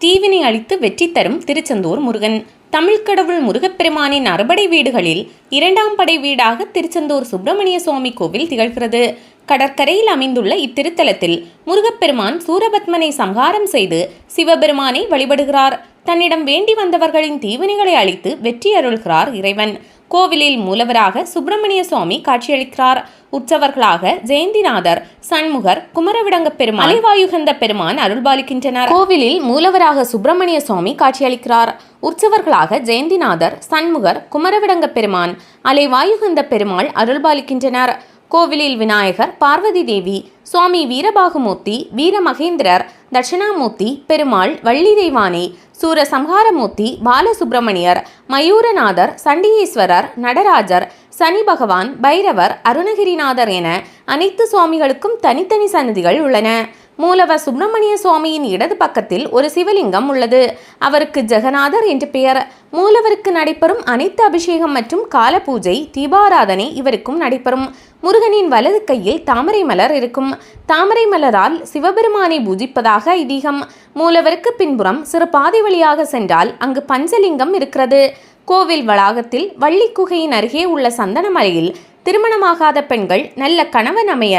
தீவினை அளித்து வெற்றி தரும் திருச்செந்தூர் முருகன். தமிழ்க்கடவுள் முருகப்பெருமானின் அறுபடை வீடுகளில் இரண்டாம் படை வீடாக திருச்செந்தூர் சுப்பிரமணிய சுவாமி கோவில் திகழ்கிறது. கடற்கரையில் அமைந்துள்ள இத்திருத்தலத்தில் முருகப்பெருமான் சூரபத்மனை சம்ஹாரம் செய்து சிவபெருமானை வழிபடுகிறார். தன்னிடம் வேண்டி வந்தவர்களின் தீவினைகளை அளித்து வெற்றி அருள்கிறார் இறைவன். கோவிலில் மூலவராக சுப்பிரமணிய சுவாமி காட்சியளிக்கிறார். உற்சவர்களாக ஜெயந்திநாதர், சண்முகர், குமரவிடங்க பெருமான், அலைவாயுகந்த பெருமான் அருள்பாலிக்கின்றனர். கோவிலில் மூலவராக சுப்பிரமணிய சுவாமி காட்சியளிக்கிறார். உற்சவர்களாக ஜெயந்திநாதர், சண்முகர், குமரவிடங்க பெருமான், அலைவாயுகந்த பெருமாள் அருள்பாலிக்கின்றனர். கோவிலில் விநாயகர், பார்வதி தேவி, சுவாமி வீரபாகுமூர்த்தி, வீரமகேந்திரர், தட்சிணாமூர்த்தி, பெருமாள், வள்ளி தெய்வானை, சூரசம்ஹாரமூர்த்தி, பாலசுப்பிரமணியர், மயூரநாதர், சண்டிகேஸ்வரர், நடராஜர், சனி பகவான், பைரவர், அருணகிரிநாதர் என அனைத்து சுவாமிகளுக்கும் தனித்தனி சன்னதிகள் உள்ளன. மூலவர் சுப்பிரமணிய சுவாமியின் இடது பக்கத்தில் ஒரு சிவலிங்கம் உள்ளது. அவருக்கு ஜெகநாதர் என்று பெயர். மூலவருக்கு நடைபெறும் அனைத்து அபிஷேகம் மற்றும் கால பூஜை, தீபாராதனை இவருக்கும் நடைபெறும். முருகனின் வலது கையில் தாமரை மலர் இருக்கும். தாமரை மலரால் சிவபெருமானை பூஜிப்பதாக ஐதீகம். மூலவருக்கு பின்புறம் சிறு பாதை வழியாக சென்றால் அங்கு பஞ்சலிங்கம் இருக்கிறது. கோவில் வளாகத்தில் வள்ளி குகையின் அருகே உள்ள சந்தனமலையில் திருமணமாகாத பெண்கள் நல்ல கணவன் அமைய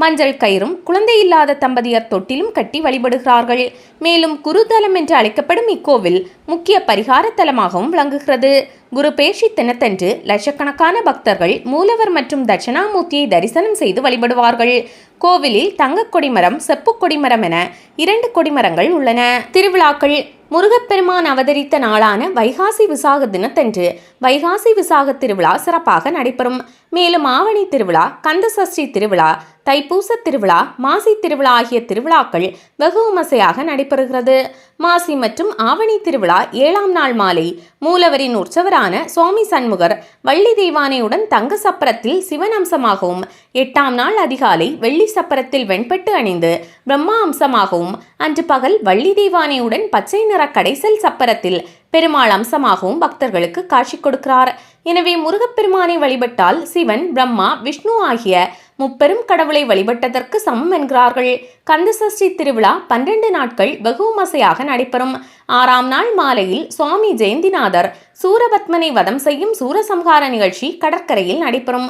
மஞ்சள் கயிறும் குழந்தை இல்லாத தம்பதியர் தொட்டிலும் கட்டி வழிபடுகிறார்கள். மேலும் குருதலம் என்று அழைக்கப்படும் இக்கோவில் முக்கிய பரிகார தலமாகவும் விளங்குகிறது. குரு பேஷி தினத்தன்று லட்சக்கணக்கான பக்தர்கள் மூலவர் மற்றும் தட்சிணாமூர்த்தியை தரிசனம் செய்து வழிபடுவார்கள். கோவிலில் தங்க கொடிமரம், செப்பு கொடிமரம் என 2 கொடிமரங்கள் உள்ளன. திருவிழாக்கள். முருகப்பெருமான் அவதரித்த நாளான வைகாசி விசாக தினத்தன்று வைகாசி விசாக திருவிழா சிறப்பாக நடைபெறும். மேலும் ஆவணி திருவிழா, கந்தசஷ்டி திருவிழா, தைப்பூச திருவிழா, மாசி திருவிழா ஆகிய திருவிழாக்கள் வெகு விமர்சையாக நடைபெறுகிறது. மாசி மற்றும் ஆவணி திருவிழா 7ஆம் நாள் மாலை மூலவரின் உற்சவரான சுவாமி சண்முகர் வள்ளி தெய்வானையுடன் தங்க சப்பரத்தில் சிவன் அம்சமாகவும், 8ஆம் நாள் அதிகாலை வெள்ளி சப்பரத்தில் வெண்பட்டு அணிந்து பிரம்மா அம்சமாகவும், அன்று பகல் வள்ளி தெய்வானையுடன் பச்சை நிற கடைசல் சப்பரத்தில் பெருமாள் அம்சமாகவும் பக்தர்களுக்கு காட்சி கொடுக்கிறார். எனவே முருகப்பெருமானை வழிபட்டால் சிவன், பிரம்மா, விஷ்ணு ஆகிய முப்பெரும் கடவுளை வழிபட்டதற்கு சமம் என்கிறார்கள். கந்தசஷ்டி திருவிழா 12 நாட்கள் வெகு விமர்சையாக நடைபெறும். 6ஆம் நாள் மாலையில் சுவாமி ஜெயந்திநாதர் சூரபத்மனை வதம் செய்யும் சூரசம்ஹார நிகழ்ச்சி கடற்கரையில் நடைபெறும்.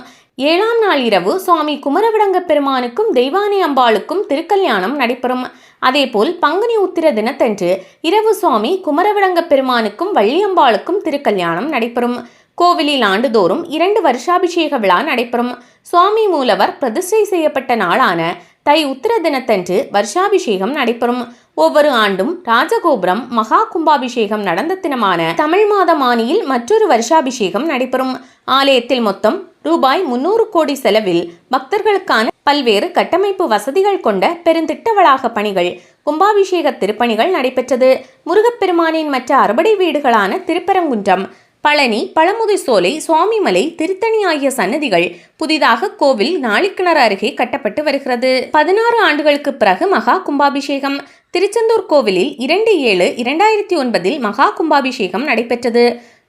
7ஆம் நாள் இரவு சுவாமி குமரவிடங்க பெருமானுக்கும் தெய்வானை அம்பாளுக்கும் திருக்கல்யாணம் நடைபெறும். அதேபோல் பங்குனி உத்திர தினத்தன்று இரவு சுவாமி குமரவிடங்க பெருமானுக்கும் வள்ளியம்பாளுக்கும் திருக்கல்யாணம் நடைபெறும். கோவிலில் ஆண்டுதோறும் 2 வருஷாபிஷேக விழா நடைபெறும். சுவாமி மூலவர் பிரதிஷ்டை செய்யப்பட்ட நாளான தை உத்திர தினத்தன்று வருஷாபிஷேகம் நடைபெறும். ஒவ்வொரு ஆண்டும் ராஜகோபுரம் மகா கும்பாபிஷேகம் நடந்த தினமான தமிழ் மாதமானியில் மற்றொரு வருஷாபிஷேகம் நடைபெறும். ஆலயத்தில் மொத்தம் ரூபாய் 300 கோடி செலவில் பக்தர்களுக்கான பல்வேறு கட்டமைப்பு வசதிகள் கொண்ட பெருந்திட்ட வளாக பணிகள், கும்பாபிஷேக திருப்பணிகள் நடைபெற்றது. முருகப்பெருமானின் மற்ற அறுபடை வீடுகளான திருப்பரங்குன்றம், பழனி, பழமுதிர்சோலை, சுவாமிமலை, திருத்தணி ஆகிய சன்னதிகள் புதிதாக கோவில் நாளிக்கிணறு அருகே கட்டப்பட்டு வருகிறது. 16 ஆண்டுகளுக்கு பிறகு மகா கும்பாபிஷேகம். திருச்செந்தூர் கோவிலில் 2/7/2009 மகா கும்பாபிஷேகம் நடைபெற்றது.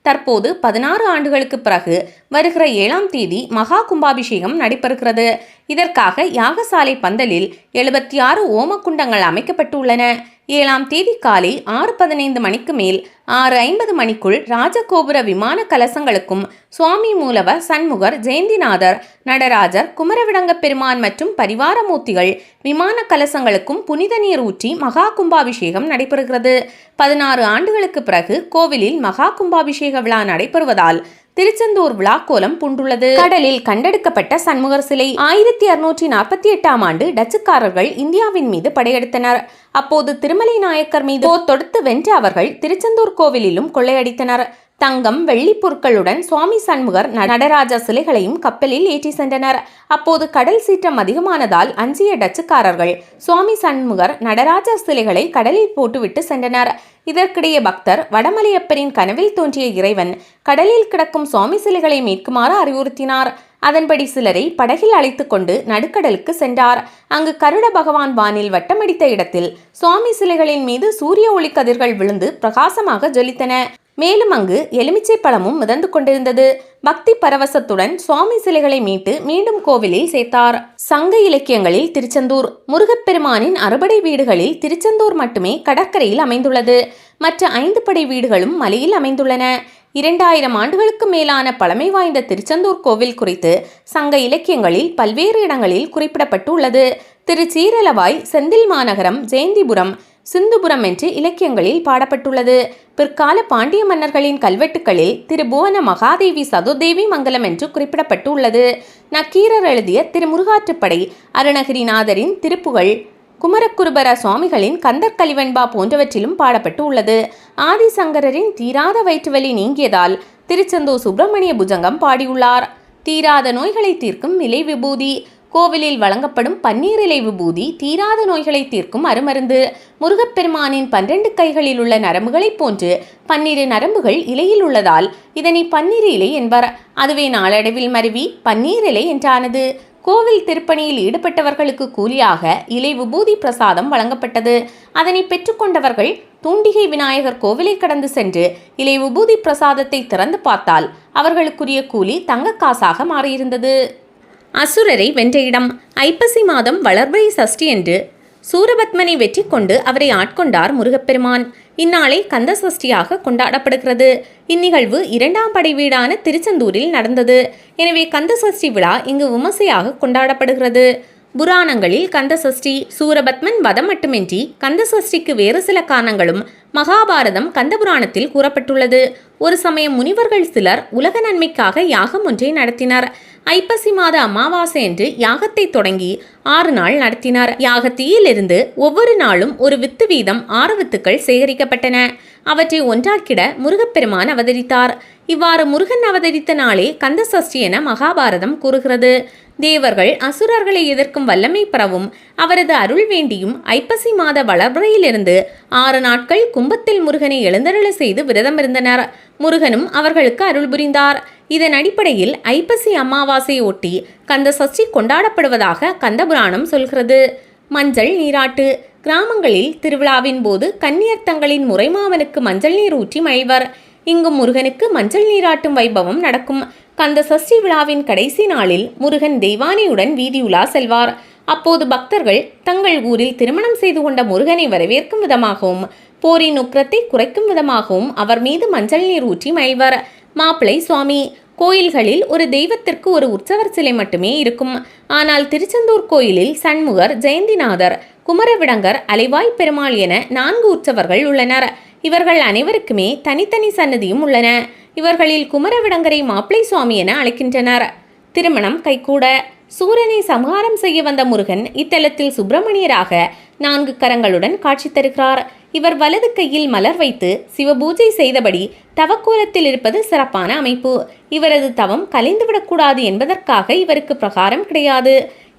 தற்போது 16 ஆண்டுகளுக்கு பிறகு வருகிற 7ஆம் தேதி மகா கும்பாபிஷேகம் நடைபெறுகிறது. இதற்காக யாகசாலை பந்தலில் 76 ஓமக்குண்டங்கள் அமைக்கப்பட்டுள்ளன. 7ஆம் தேதி காலை 6:15 மணிக்கு மேல் 6:50 மணிக்குள் ராஜகோபுர விமான கலசங்களுக்கும் சுவாமி மூலவர், சண்முகர், ஜெயந்திநாதர், நடராஜர், குமரவிடங்க பெருமான் மற்றும் பரிவாரமூர்த்திகள் விமான கலசங்களுக்கும் புனித நீர் ஊற்றி மகா கும்பாபிஷேகம் நடைபெறுகிறது. 16 ஆண்டுகளுக்கு பிறகு கோவிலில் மகா கும்பாபிஷேக விழா நடைபெறுவதால் திருச்செந்தூர் விழாக்கோலம் பூண்டுள்ளது. கடலில் கண்டெடுக்கப்பட்ட சண்முகர் சிலை. 1648ஆம் ஆண்டு டச்சுக்காரர்கள் இந்தியாவின் மீது படையெடுத்தனர். அப்போது திருமலை நாயக்கர் மீது போர் தொடுத்து வென்ற அவர்கள் திருச்செந்தூர் கோவிலிலும் கொள்ளையடித்தனர். தங்கம், வெள்ளி பொருட்களுடன் சுவாமி சண்முகர், நடராஜர் சிலைகளையும் கப்பலில் ஏற்றி சென்றனர். அப்போது கடல் சீற்றம் அதிகமானதால் அஞ்சிய டச்சுக்காரர்கள் சுவாமி சண்முகர், நடராஜர் சிலைகளை கடலில் போட்டுவிட்டு சென்றனர். இதற்கிடையே பக்தர் வடமலையப்பரின் கனவில் தோன்றிய இறைவன் கடலில் கிடக்கும் சுவாமி சிலைகளை மீட்குமாறு அறிவுறுத்தினார். அதன்படி சிலரை படகில் அழைத்து கொண்டு நடுக்கடலுக்கு சென்றார். அங்கு கருட பகவான் வானில் வட்டமடித்த இடத்தில் சுவாமி சிலைகளின் மீது சூரிய ஒளி கதிர்கள் விழுந்து பிரகாசமாக ஜொலித்தன. மேலும் அங்கு எலுமிச்சை பழமும் மிதந்து கொண்டிருந்தது. பக்தி பரவசத்துடன் சுவாமி சிலைகளை மீட்டு மீண்டும் கோவிலில் சேர்த்தார். சங்க இலக்கியங்களில் திருச்செந்தூர் முருகப்பெருமானின் அறுபடை வீடுகளில் திருச்செந்தூர் மட்டுமே கடற்கரையில் அமைந்துள்ளது. மற்ற 5 படை வீடுகளும் மலையில் அமைந்துள்ளன. 2000 ஆண்டுகளுக்கு மேலான பழமை வாய்ந்த திருச்செந்தூர் கோவில் குறித்து சங்க இலக்கியங்களில் பல்வேறு இடங்களில் குறிப்பிடப்பட்டுள்ளது. திருச்சீரலவாய், செந்தில் மாநகரம், ஜெயந்திபுரம், சிந்துபுரம் என்று இலக்கியங்களில் பாடப்பட்டுள்ளது. பிற்கால பாண்டிய மன்னர்களின் கல்வெட்டுக்களில் திருபுவன மகாதேவி சதுர்தேவி மங்கலம் என்று குறிப்பிடப்பட்டுள்ளது. நக்கீரர் எழுதிய திருமுருகாற்றுப்படை, அருணகிரிநாதரின் திருப்புகழ், குமரகுருபர சுவாமிகளின் கந்தர் கலிவெண்பா போன்றவற்றிலும் பாடப்பட்டு உள்ளது. ஆதிசங்கரரின் தீராத வயிற்றுவலி நீங்கியதால் திருச்செந்தூர் சுப்பிரமணிய புஜங்கம் பாடியுள்ளார். தீராத நோய்களை தீர்க்கும் இலை விபூதி. கோவிலில் வழங்கப்படும் பன்னீர் இலை விபூதி தீராத நோய்களை தீர்க்கும் அருமருந்து. முருகப்பெருமானின் 12 கைகளில் உள்ள நரம்புகளைப் போன்று 12 நரம்புகள் இலையில் உள்ளதால் இதனை பன்னீர் இலை என்பர். அதுவே நாளடைவில் மருவி பன்னீர் இலை என்றானது. கோவில் திருப்பணியில் ஈடுபட்டவர்களுக்கு கூலியாக இலை விபூதி பிரசாதம் வழங்கப்பட்டது. அதனை பெற்றுக்கொண்டவர்கள் தூண்டிகை விநாயகர் கோவிலை கடந்து சென்று இலை விபூதி பிரசாதத்தை திறந்து பார்த்தால் அவர்களுக்குரிய கூலி தங்கக்காசாக மாறியிருந்தது. அசுரரை வென்ற இடம். ஐப்பசி மாதம் வளர்பிறை சஷ்டி என்று சூரபத்மனை வெற்றி கொண்டு அவரை ஆட்கொண்டார் முருகப்பெருமான். இந்நாளை கந்த சஷ்டியாக கொண்டாடப்படுகிறது. இந்நிகழ்வு 2ஆம் படை வீடான திருச்செந்தூரில் நடந்தது. எனவே கந்த சஷ்டி விழா இங்கு விமர்சையாக கொண்டாடப்படுகிறது. புராணங்களில் கந்த சஷ்டி சூரபத்மன் வதம் மட்டுமின்றி கந்த சஷ்டிக்கு வேறு சில காரணங்களும் மகாபாரதம் கந்தபுராணத்தில் கூறப்பட்டுள்ளது. ஒரு சமயம் முனிவர்கள் சிலர் உலக நன்மைக்காக யாகம் ஒன்றை நடத்தினர். ஐப்பசி மாத அமாவாசை என்று யாகத்தை தொடங்கி 6 நாள் நடத்தினார். யாகத்தீயிலிருந்து ஒவ்வொரு நாளும் ஒரு வித்து வீதம் 6 வித்துக்கள் சேகரிக்கப்பட்டன. அவற்றை ஒன்றாக்கிட முருகப்பெருமான் அவதரித்தார். இவ்வாறு முருகன் அவதரித்த நாளே கந்த சஷ்டி என மகாபாரதம் கூறுகிறது. தேவர்கள் அசுரர்களை எதிர்க்கும் வல்லமை பெறவும் அவரது அருள் வேண்டியும் ஐப்பசி மாத வளர்பிறையிலிருந்து 6 நாட்கள் கும்பத்தில் முருகனை எழுந்தருள செய்து விரதமிருந்தனர். முருகனும் அவர்களுக்கு அருள் புரிந்தார். இதன் அடிப்படையில் ஐப்பசி அமாவாசையை ஒட்டி கந்த சஷ்டி கொண்டாடப்படுவதாக கந்தபுராணம் சொல்கிறது. மஞ்சள் நீராட்டு. கிராமங்களில் திருவிழாவின் போது கன்னியர் தங்களின் முறைமாமனுக்கு மஞ்சள் நீர் ஊற்றி மகிழ்வர். இங்கும் முருகனுக்கு மஞ்சள் நீராட்டும் வைபவம் நடக்கும். கந்த சஷ்டி விழாவின் கடைசி நாளில் முருகன் தெய்வானையுடன் வீதியுலா செல்வார். அப்போது பக்தர்கள் தங்கள் ஊரில் திருமணம் செய்து கொண்ட முருகனை வரவேற்கும் விதமாகவும் போரின் உக்கிரத்தை குறைக்கும் விதமாகவும் அவர் மீது மஞ்சள் நீர் ஊற்றி மகிழ்வர். மாப்பிள்ளை சுவாமி. கோயில்களில் ஒரு தெய்வத்திற்கு ஒரு உற்சவர் சிலை மட்டுமே இருக்கும். ஆனால் திருச்செந்தூர் கோயிலில் சண்முகர், ஜெயந்திநாதர், குமரவிடங்கர், அலைவாய் பெருமாள் என 4 உற்சவர்கள் உள்ளனர். இவர்கள் அனைவருக்குமே தனித்தனி சன்னதியும் உள்ளன. இவர்களில் குமரவிடங்கரை மாப்பிள்ளை சுவாமி என அழைக்கின்றனர். திருமணம் கைகூட. சூரனை சம்ஹாரம் செய்ய வந்த முருகன் இத்தலத்தில் சுப்பிரமணியராக 4 கரங்களுடன் காட்சி தருகிறார். இவர் வலது கையில் மலர் வைத்து சிவபூஜை செய்தபடி தவக்கோலத்தில் இருப்பது சிறப்பான அமைப்பு. இவரது தவம் கலைந்துவிடக்கூடாது என்பதற்காக இவருக்கு பிரகாரம் கிடையாது.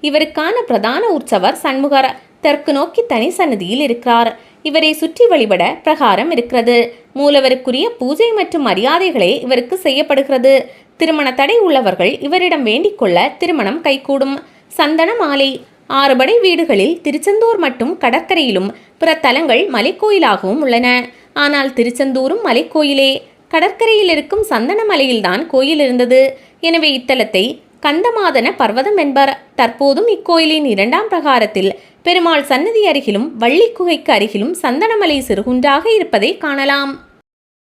இவருக்கான பிரதான உற்சவர் சண்முகர் தெற்கு நோக்கி தனி சன்னதியில் இருக்கிறார். இவரை சுற்றி வழிபட பிரகாரம் இருக்கிறது. மூலவருக்குரிய பூஜை மற்றும் மரியாதைகளே இவருக்கு செய்யப்படுகிறது. திருமண தடை உள்ளவர்கள் இவரிடம் வேண்டிக் கொள்ள திருமணம் கைகூடும். சந்தன மாலை. 6 படை வீடுகளில் திருச்செந்தூர் மட்டும் கடற்கரையிலும் பிற தலங்கள் மலைக்கோயிலாகவும் உள்ளன. ஆனால் திருச்செந்தூரும் மலைக்கோயிலே. கடற்கரையில் இருக்கும் சந்தன மலையில்தான் கோயில் இருந்தது. எனவே இத்தலத்தை கந்தமாதன பர்வதம் என்பர். தற்போதும் இக்கோயிலின் 2ஆம் பிரகாரத்தில் பெருமாள் சன்னதி அருகிலும் வள்ளி குகைக்கு அருகிலும் சந்தனமலை சிறுகுன்றாக இருப்பதை காணலாம்.